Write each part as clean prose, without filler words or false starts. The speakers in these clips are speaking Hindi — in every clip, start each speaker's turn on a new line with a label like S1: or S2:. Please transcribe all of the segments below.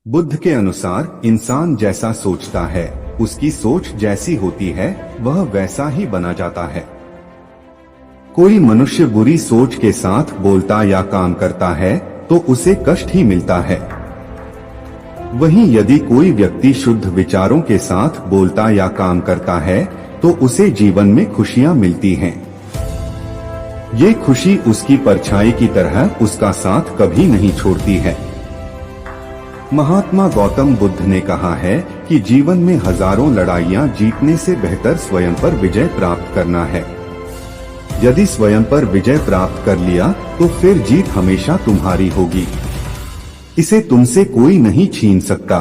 S1: बुद्ध के अनुसार इंसान जैसा सोचता है, उसकी सोच जैसी होती है, वह वैसा ही बना जाता है। कोई मनुष्य बुरी सोच के साथ बोलता या काम करता है तो उसे कष्ट ही मिलता है। वहीं यदि कोई व्यक्ति शुद्ध विचारों के साथ बोलता या काम करता है तो उसे जीवन में खुशियां मिलती हैं। ये खुशी उसकी परछाई की तरह उसका साथ कभी नहीं छोड़ती है। महात्मा गौतम बुद्ध ने कहा है कि जीवन में हजारों लड़ाइयां जीतने से बेहतर स्वयं पर विजय प्राप्त करना है। यदि स्वयं पर विजय प्राप्त कर लिया तो फिर जीत हमेशा तुम्हारी होगी, इसे तुमसे कोई नहीं छीन सकता।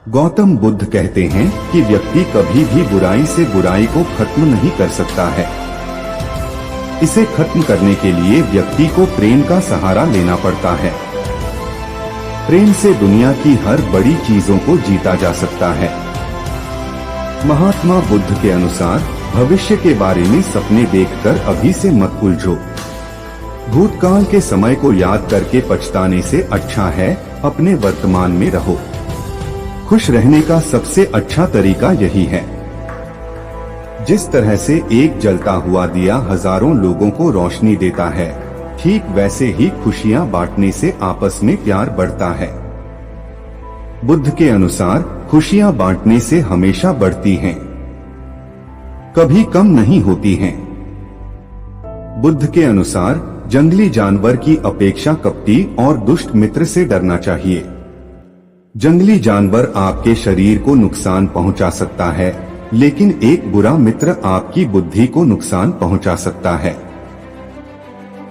S1: गौतम बुद्ध कहते हैं कि व्यक्ति कभी भी बुराई से बुराई को खत्म नहीं कर सकता है। इसे खत्म करने के लिए व्यक्ति को प्रेम का सहारा लेना पड़ता है। प्रेम से दुनिया की हर बड़ी चीजों को जीता जा सकता है। महात्मा बुद्ध के अनुसार भविष्य के बारे में सपने देखकर अभी से मत उलझो। भूतकाल के समय को याद करके पछताने से अच्छा है अपने वर्तमान में रहो। खुश रहने का सबसे अच्छा तरीका यही है। जिस तरह से एक जलता हुआ दिया हजारों लोगों को रोशनी देता है, ठीक वैसे ही खुशियां बांटने से आपस में प्यार बढ़ता है। बुद्ध के अनुसार खुशियां बांटने से हमेशा बढ़ती हैं, कभी कम नहीं होती हैं। बुद्ध के अनुसार जंगली जानवर की अपेक्षा कपटी और दुष्ट मित्र से डरना चाहिए। जंगली जानवर आपके शरीर को नुकसान पहुंचा सकता है, लेकिन एक बुरा मित्र आपकी बुद्धि को नुकसान पहुंचा सकता है।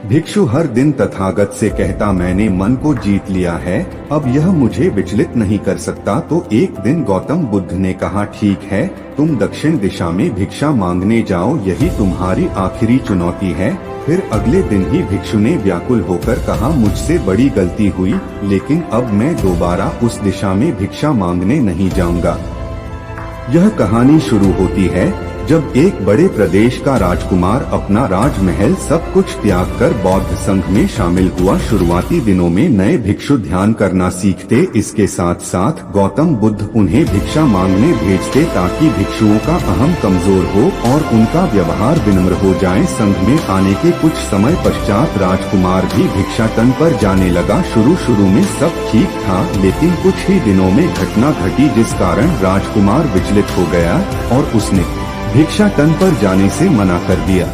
S1: भिक्षु हर दिन तथागत से कहता, मैंने मन को जीत लिया है, अब यह मुझे विचलित नहीं कर सकता। तो एक दिन गौतम बुद्ध ने कहा, ठीक है, तुम दक्षिण दिशा में भिक्षा मांगने जाओ, यही तुम्हारी आखिरी चुनौती है। फिर अगले दिन ही भिक्षु ने व्याकुल होकर कहा, मुझसे बड़ी गलती हुई, लेकिन अब मैं दोबारा उस दिशा में भिक्षा मांगने नहीं जाऊंगा। यह कहानी शुरू होती है जब एक बड़े प्रदेश का राजकुमार अपना राजमहल सब कुछ त्याग कर बौद्ध संघ में शामिल हुआ। शुरुआती दिनों में नए भिक्षु ध्यान करना सीखते, इसके साथ साथ गौतम बुद्ध उन्हें भिक्षा मांगने भेजते ताकि भिक्षुओं का अहम कमजोर हो और उनका व्यवहार विनम्र हो जाए। संघ में आने के कुछ समय पश्चात राजकुमार भी भिक्षाटन पर जाने लगा। शुरू में सब ठीक था, लेकिन कुछ ही दिनों में घटना घटी जिस कारण राजकुमार विचलित हो गया और उसने भिक्षाटन पर जाने से मना कर दिया।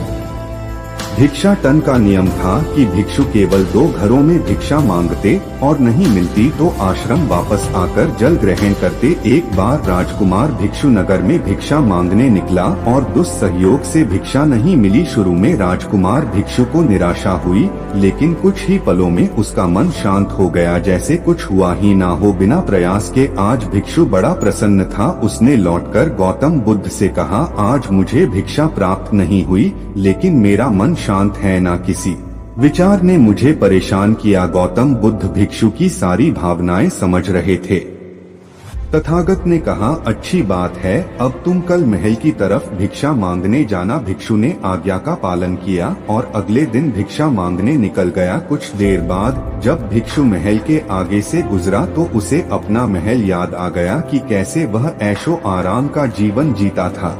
S1: भिक्षाटन का नियम था कि भिक्षु केवल 2 घरों में भिक्षा मांगते और नहीं मिलती तो आश्रम वापस आकर जल ग्रहण करते। एक बार राजकुमार भिक्षु नगर में भिक्षा मांगने निकला और दुस्सहयोग से भिक्षा नहीं मिली। शुरू में राजकुमार भिक्षु को निराशा हुई, लेकिन कुछ ही पलों में उसका मन शांत हो गया, जैसे कुछ हुआ ही ना हो। बिना प्रयास के आज भिक्षु बड़ा प्रसन्न था। उसने लौटकर गौतम बुद्ध से कहा, आज मुझे भिक्षा प्राप्त नहीं हुई, लेकिन मेरा मन शांत है, ना किसी विचार ने मुझे परेशान किया। गौतम बुद्ध भिक्षु की सारी भावनाएं समझ रहे थे। तथागत ने कहा, अच्छी बात है, अब तुम कल महल की तरफ भिक्षा मांगने जाना। भिक्षु ने आज्ञा का पालन किया और अगले दिन भिक्षा मांगने निकल गया। कुछ देर बाद जब भिक्षु महल के आगे से गुजरा तो उसे अपना महल याद आ गया कि कैसे वह ऐशो आराम का जीवन जीता था।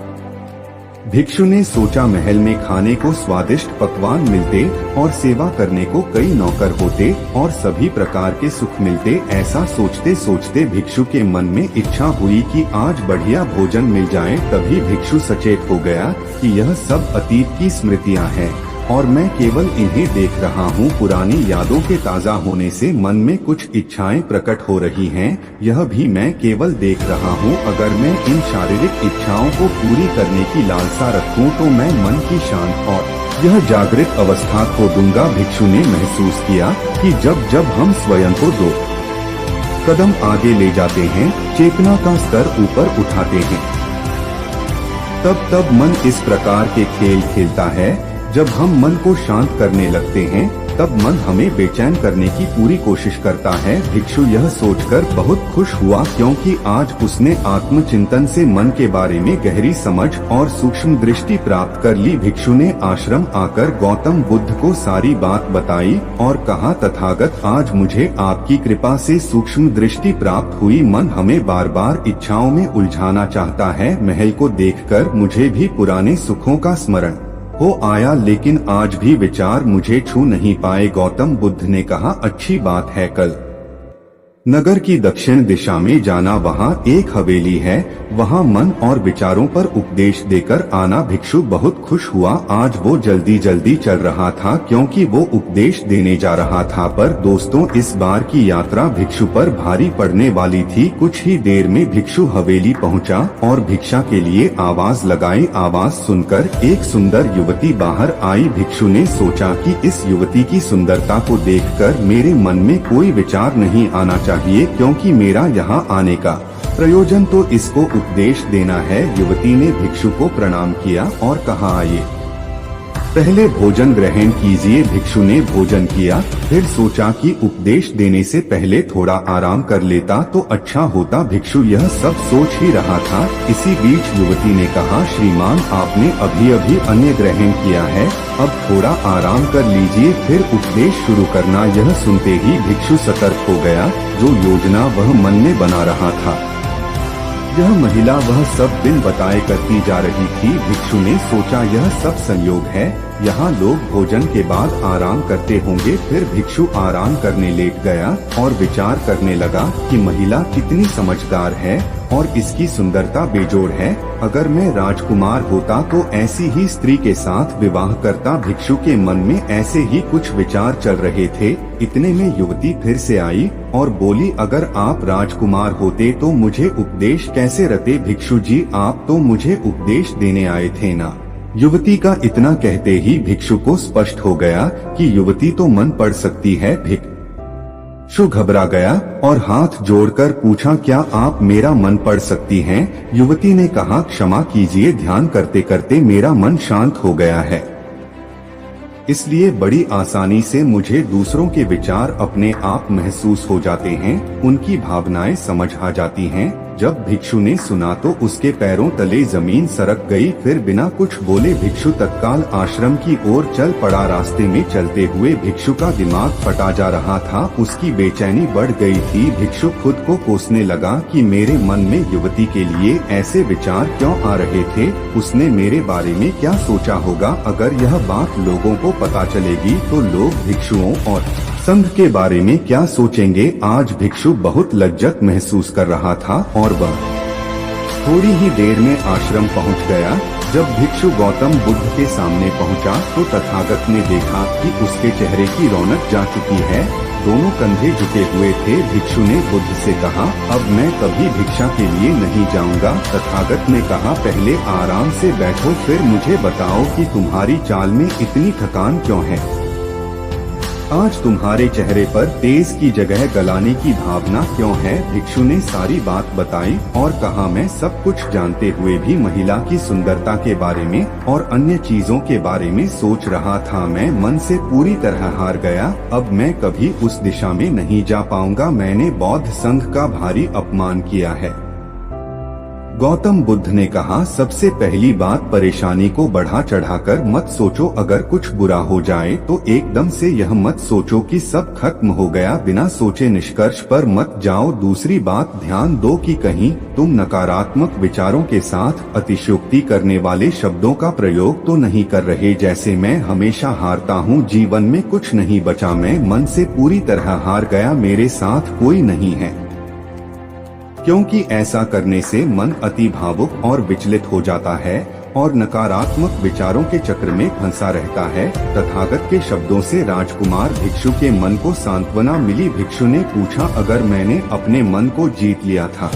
S1: भिक्षु ने सोचा, महल में खाने को स्वादिष्ट पकवान मिलते और सेवा करने को कई नौकर होते और सभी प्रकार के सुख मिलते। ऐसा सोचते सोचते भिक्षु के मन में इच्छा हुई कि आज बढ़िया भोजन मिल जाए। तभी भिक्षु सचेत हो गया कि यह सब अतीत की स्मृतियां हैं और मैं केवल इन्हें देख रहा हूँ। पुरानी यादों के ताजा होने से मन में कुछ इच्छाएं प्रकट हो रही हैं, यह भी मैं केवल देख रहा हूँ। अगर मैं इन शारीरिक इच्छाओं को पूरी करने की लालसा रखूँ तो मैं मन की शांत और यह जागृत अवस्था खो दूंगा। भिक्षु ने महसूस किया कि जब जब हम स्वयं को 2 कदम आगे ले जाते हैं, चेतना का स्तर ऊपर उठाते हैं, तब मन इस प्रकार के खेल खेलता है। जब हम मन को शांत करने लगते हैं तब मन हमें बेचैन करने की पूरी कोशिश करता है। भिक्षु यह सोचकर बहुत खुश हुआ क्योंकि आज उसने आत्मचिंतन से मन के बारे में गहरी समझ और सूक्ष्म दृष्टि प्राप्त कर ली। भिक्षु ने आश्रम आकर गौतम बुद्ध को सारी बात बताई और कहा, तथागत, आज मुझे आपकी कृपा से सूक्ष्म दृष्टि प्राप्त हुई। मन हमें बार बार इच्छाओं में उलझाना चाहता है। महल को देखकर मुझे भी पुराने सुखों का स्मरण हो आया, लेकिन आज भी विचार मुझे छू नहीं पाए। गौतम बुद्ध ने कहा, अच्छी बात है, कल नगर की दक्षिण दिशा में जाना, वहाँ एक हवेली है, वहाँ मन और विचारों पर उपदेश देकर आना। भिक्षु बहुत खुश हुआ। आज वो जल्दी जल्दी चल रहा था क्योंकि वो उपदेश देने जा रहा था। पर दोस्तों, इस बार की यात्रा भिक्षु पर भारी पड़ने वाली थी। कुछ ही देर में भिक्षु हवेली पहुँचा और भिक्षा के लिए आवाज लगाई। आवाज सुनकर एक सुंदर युवती बाहर आई। भिक्षु ने सोचा कि इस युवती की सुंदरता को देखकर मेरे मन में कोई विचार नहीं आना चाहिए, क्योंकि मेरा यहाँ आने का प्रयोजन तो इसको उपदेश देना है। युवती ने भिक्षु को प्रणाम किया और कहा, आइए पहले भोजन ग्रहण कीजिए। भिक्षु ने भोजन किया, फिर सोचा कि उपदेश देने से पहले थोड़ा आराम कर लेता तो अच्छा होता। भिक्षु यह सब सोच ही रहा था। इसी बीच युवती ने कहा, श्रीमान, आपने अभी अभी अन्न ग्रहण किया है, अब थोड़ा आराम कर लीजिए, फिर उपदेश शुरू करना। यह सुनते ही भिक्षु सतर्क हो गया। जो योजना वह मन में बना रहा था, यह महिला वह सब दिन बताए करती जा रही थी। भिक्षु ने सोचा, यह सब संयोग है, यहाँ लोग भोजन के बाद आराम करते होंगे। फिर भिक्षु आराम करने लेट गया और विचार करने लगा कि महिला कितनी समझदार है और इसकी सुंदरता बेजोड़ है। अगर मैं राजकुमार होता तो ऐसी ही स्त्री के साथ विवाह करता। भिक्षु के मन में ऐसे ही कुछ विचार चल रहे थे। इतने में युवती फिर से आई और बोली, अगर आप राजकुमार होते तो मुझे उपदेश कैसे रते? भिक्षु जी, आप तो मुझे उपदेश देने आए थे ना। युवती का इतना कहते ही भिक्षु को स्पष्ट हो गया कि युवती तो मन पढ़ सकती है। भिक्षु घबरा गया और हाथ जोड़कर पूछा, क्या आप मेरा मन पढ़ सकती हैं? युवती ने कहा, क्षमा कीजिए, ध्यान करते करते मेरा मन शांत हो गया है, इसलिए बड़ी आसानी से मुझे दूसरों के विचार अपने आप महसूस हो जाते हैं, उनकी भावनाएं समझ आ जाती हैं। जब भिक्षु ने सुना तो उसके पैरों तले जमीन सरक गई। फिर बिना कुछ बोले भिक्षु तत्काल आश्रम की ओर चल पड़ा। रास्ते में चलते हुए भिक्षु का दिमाग फटा जा रहा था, उसकी बेचैनी बढ़ गई थी। भिक्षु खुद को कोसने लगा कि मेरे मन में युवती के लिए ऐसे विचार क्यों आ रहे थे, उसने मेरे बारे में क्या सोचा होगा। अगर यह बात लोगों को पता चलेगी तो लोग भिक्षुओं और संघ के बारे में क्या सोचेंगे। आज भिक्षु बहुत लज्जत महसूस कर रहा था और वह थोड़ी ही देर में आश्रम पहुंच गया। जब भिक्षु गौतम बुद्ध के सामने पहुंचा तो तथागत ने देखा कि उसके चेहरे की रौनक जा चुकी है, दोनों कंधे झुके हुए थे। भिक्षु ने बुद्ध से कहा, अब मैं कभी भिक्षा के लिए नहीं जाऊंगा। तथागत ने कहा, पहले आराम से बैठो, फिर मुझे बताओ कि तुम्हारी चाल में इतनी थकान क्यों है। आज तुम्हारे चेहरे पर तेज की जगह गलाने की भावना क्यों है? भिक्षु ने सारी बात बताई और कहा, मैं सब कुछ जानते हुए भी महिला की सुंदरता के बारे में और अन्य चीजों के बारे में सोच रहा था। मैं मन से पूरी तरह हार गया। अब मैं कभी उस दिशा में नहीं जा पाऊंगा। मैंने बौद्ध संघ का भारी अपमान किया है। गौतम बुद्ध ने कहा, सबसे पहली बात, परेशानी को बढ़ा चढ़ाकर मत सोचो। अगर कुछ बुरा हो जाए तो एकदम से यह मत सोचो कि सब खत्म हो गया। बिना सोचे निष्कर्ष पर मत जाओ। दूसरी बात, ध्यान दो कि कहीं तुम नकारात्मक विचारों के साथ अतिशयोक्ति करने वाले शब्दों का प्रयोग तो नहीं कर रहे, जैसे मैं हमेशा हारता हूँ, जीवन में कुछ नहीं बचा, मैं मन से पूरी तरह हार गया, मेरे साथ कोई नहीं है। क्योंकि ऐसा करने से मन अति भावुक और विचलित हो जाता है और नकारात्मक विचारों के चक्र में फंसा रहता है। तथागत के शब्दों से राजकुमार भिक्षु के मन को सांत्वना मिली। भिक्षु ने पूछा, अगर मैंने अपने मन को जीत लिया था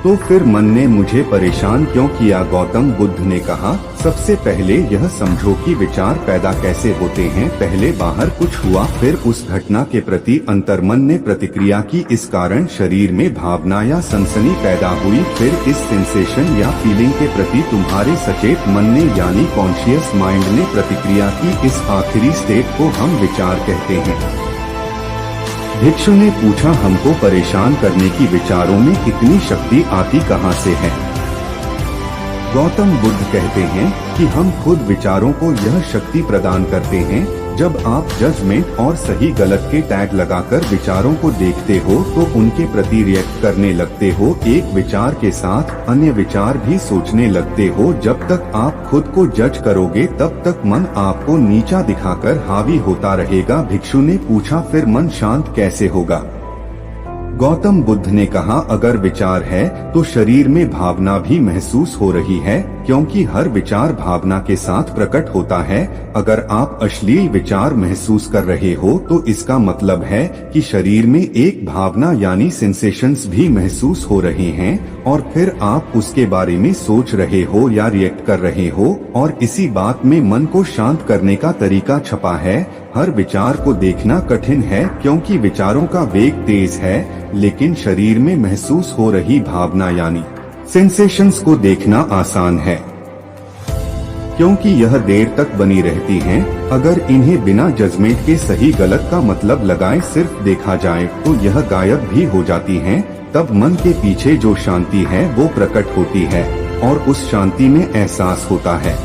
S1: तो फिर मन ने मुझे परेशान क्यों किया? गौतम बुद्ध ने कहा, सबसे पहले यह समझो कि विचार पैदा कैसे होते हैं। पहले बाहर कुछ हुआ, फिर उस घटना के प्रति अंतर्मन ने प्रतिक्रिया की, इस कारण शरीर में भावना या सनसनी पैदा हुई। फिर इस सेंसेशन या फीलिंग के प्रति तुम्हारे सचेत मन ने यानी कॉन्शियस माइंड ने प्रतिक्रिया की। इस आखिरी स्टेट को हम विचार कहते हैं। भिक्षु ने पूछा, हमको परेशान करने की विचारों में इतनी शक्ति आती कहाँ से है? गौतम बुद्ध कहते हैं कि हम खुद विचारों को यह शक्ति प्रदान करते हैं। जब आप जजमेंट और सही गलत के टैग लगाकर विचारों को देखते हो तो उनके प्रति रिएक्ट करने लगते हो। एक विचार के साथ अन्य विचार भी सोचने लगते हो। जब तक आप खुद को जज करोगे तब तक मन आपको नीचा दिखाकर हावी होता रहेगा। भिक्षु ने पूछा, फिर मन शांत कैसे होगा? गौतम बुद्ध ने कहा, अगर विचार है तो शरीर में भावना भी महसूस हो रही है, क्योंकि हर विचार भावना के साथ प्रकट होता है। अगर आप अश्लील विचार महसूस कर रहे हो तो इसका मतलब है कि शरीर में एक भावना यानी सेंसेशंस भी महसूस हो रहे हैं और फिर आप उसके बारे में सोच रहे हो या रिएक्ट कर रहे हो। और इसी बात में मन को शांत करने का तरीका छपा है। हर विचार को देखना कठिन है क्योंकि विचारों का वेग तेज है, लेकिन शरीर में महसूस हो रही भावना यानी सेंसेशंस को देखना आसान है, क्योंकि यह देर तक बनी रहती हैं। अगर इन्हें बिना जजमेंट के सही गलत का मतलब लगाए सिर्फ देखा जाए तो यह गायब भी हो जाती हैं। तब मन के पीछे जो शांति है वो प्रकट होती है और उस शांति में एहसास होता है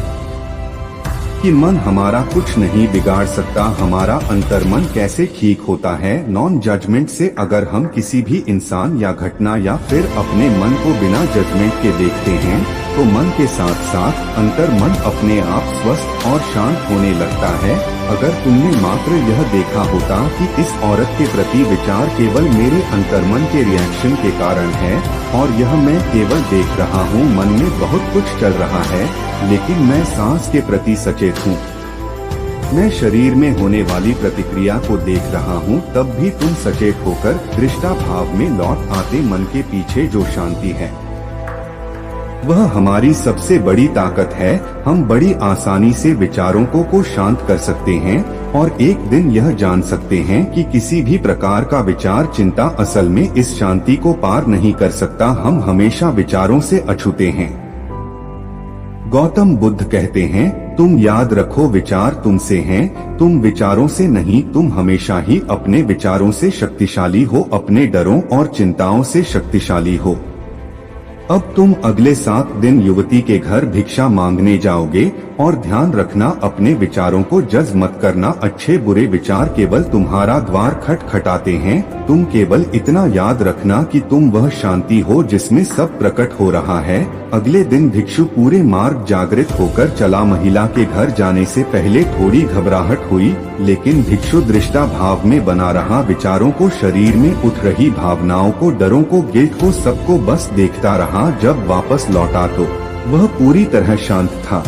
S1: कि मन हमारा कुछ नहीं बिगाड़ सकता। हमारा अंतर्मन कैसे ठीक होता है? नॉन जजमेंट से अगर हम किसी भी इंसान या घटना या फिर अपने मन को बिना जजमेंट के देखते हैं तो मन के साथ साथ अंतर्मन अपने आप स्वस्थ और शांत होने लगता है। अगर तुमने मात्र यह देखा होता कि इस औरत के प्रति विचार केवल मेरे अंतर्मन के रिएक्शन के कारण है और यह मैं केवल देख रहा हूँ, मन में बहुत कुछ चल रहा है लेकिन मैं सांस के प्रति सचेत हूँ, मैं शरीर में होने वाली प्रतिक्रिया को देख रहा हूँ, तब भी तुम सचेत होकर दृष्टा भाव में लौट आते। मन के पीछे जो शांति है वह हमारी सबसे बड़ी ताकत है। हम बड़ी आसानी से विचारों को शांत कर सकते हैं और एक दिन यह जान सकते हैं कि किसी भी प्रकार का विचार चिंता असल में इस शांति को पार नहीं कर सकता। हम हमेशा विचारों से अछूते हैं। गौतम बुद्ध कहते हैं, तुम याद रखो विचार तुमसे हैं, तुम विचारों से नहीं। तुम हमेशा ही अपने विचारों से शक्तिशाली हो, अपने डरों और चिंताओं से शक्तिशाली हो। अब तुम अगले 7 दिन युवती के घर भिक्षा मांगने जाओगे और ध्यान रखना अपने विचारों को जज मत करना। अच्छे बुरे विचार केवल तुम्हारा द्वार खटखटाते हैं। तुम केवल इतना याद रखना कि तुम वह शांति हो जिसमें सब प्रकट हो रहा है। अगले दिन भिक्षु पूरे मार्ग जागृत होकर चला। महिला के घर जाने से पहले थोड़ी घबराहट हुई, लेकिन भिक्षु दृष्टा भाव में बना रहा। विचारों को, शरीर में उठ रही भावनाओं को, डरों को, गिल्ट को, सबको बस देखता रहा। जब वापस लौटा तो वह पूरी तरह शांत था।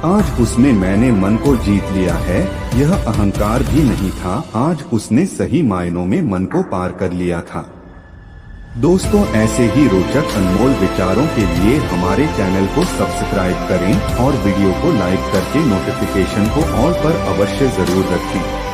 S1: आज उसने मैंने मन को जीत लिया है, यह अहंकार भी नहीं था। आज उसने सही मायनों में मन को पार कर लिया था। दोस्तों, ऐसे ही रोचक अनमोल विचारों के लिए हमारे चैनल को सब्सक्राइब करें और वीडियो को लाइक करके नोटिफिकेशन को ऑल पर अवश्य जरूर रखें।